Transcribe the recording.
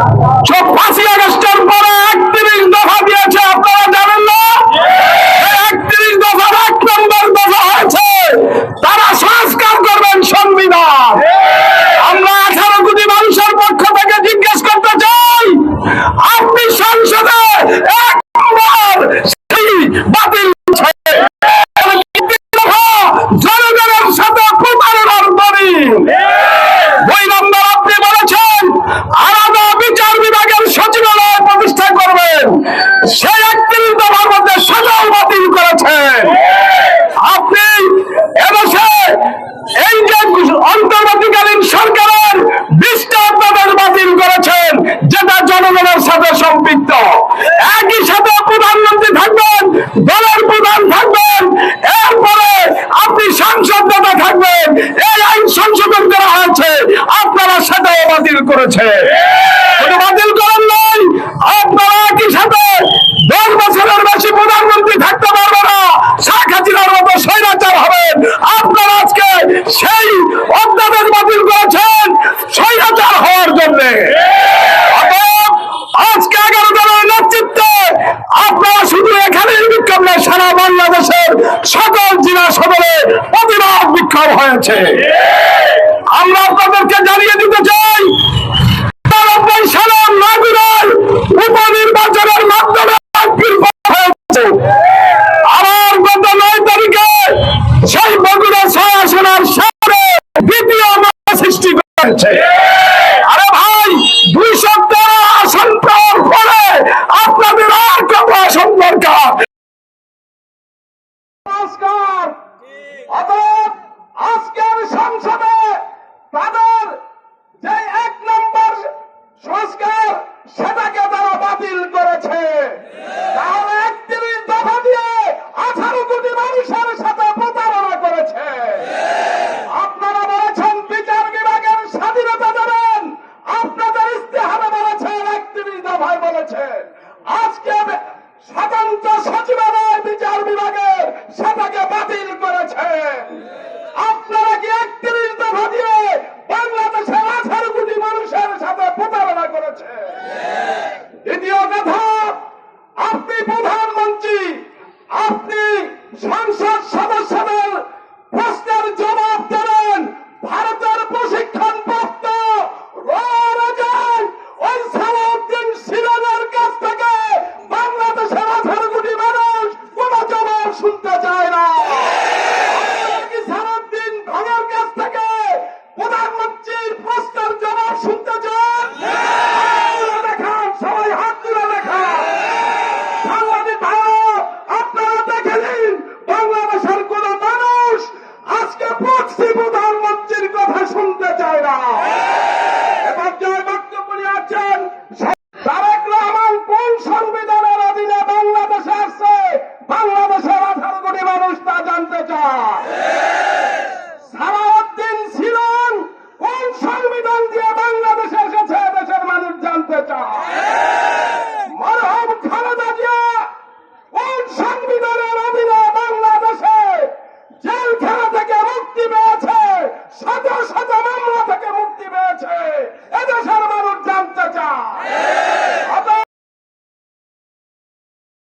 5ই আগস্টের পরে 31 দফা দিয়েছে, আপনারা জানেন না? 31 দফার 1 নম্বর দফা হয়েছে তারা সংস্কার করবেন সংবিধান। আমরা 18 কোটি মানুষের পক্ষ থেকে জিজ্ঞেস করতে চাই, আপনি সংসদে 1 নম্বর বাতিল জনগণের সাথে প্রতারণার দলিল। 2 নম্বর আপনি বলেছেন আলাদা বিচার বিভাগের সচিবালয় প্রতিষ্ঠা করবেন, সেই 31 দফার মধ্যে সেটাও বাতিল করেছেন। আপনি এদেশে এই যে অন্তর্বর্তীকালীন সরকারের 20টা অধ্যাদেশ বাতিল করেছেন, যেটা জনগণের সাথে সম্পৃক্ত। একই সাথে প্রধানমন্ত্রী থাকবেন, দলের প্রধান থাকবেন, এরপরে আপনি সংসদ নেতা থাকবেন। এই আইন সংশোধন করা হয়েছে, আপনারা সেটাও বাতিল করেছে। বাতিল করেন নাই, আপনারা একই সাথে 10 বছরের বেশি প্রধানমন্ত্রী থাকতে পারবে না, শেখ হাসিনার মতো স্বৈরাচার হবেন। আপনারা আজকে সেই অধ্যাদেশ বাতিল করেছেন স্বৈরাচার হওয়ার জন্য। আজকে 11 দলের নেতৃত্বে আপনারা শুধু এখানেই বিক্ষোভ নয়, সারা বাংলাদেশের সকল জেলা সদরে প্রতিবাদ বিক্ষোভ হয়েছে। আমরা আপনাদেরকে জানিয়ে দিতে চাই, 90 সালের নাগরিক উপনির্বাচনের মাধ্যমে আবার গত 9 তারিখে সেই বগুড়া 6 আসনের সামনে দ্বিতীয় সৃষ্টি করেছে। আরে ভাই, 213 আসন পাওয়ার পরে আপনাদের আর কত আসন দরকার? নমস্কার। আজকের সংসদে তাদের যে 1 নম্বর সংস্কার সেটাকে তারা বাতিল করেছে। তাহলে 31 দফা দিয়ে 18 কোটি মানুষের সাথে প্রতারণা করেছে। আপনারা বলেছেন বিচার বিভাগের স্বাধীনতা দেবেন, আপনাদের ইস্তেহারে বলেছেন, 31 দফায় বলেছেন। আজকে স্বতন্ত্র সচিবালয় বিচার বিভাগের সেটাকে বাতিল করেছেন। আপনারা কি 31 দফা দিয়ে বাংলাদেশের 18 কোটি মানুষের সাথে প্রতারণা করেছে? দ্বিতীয় কথা, আপনি প্রধানমন্ত্রী, আপনি সংসদ সদস্যদের প্রশ্নের জবাব দেবেন। ভারতের প্রশিক্ষণপ্রাপ্ত ওই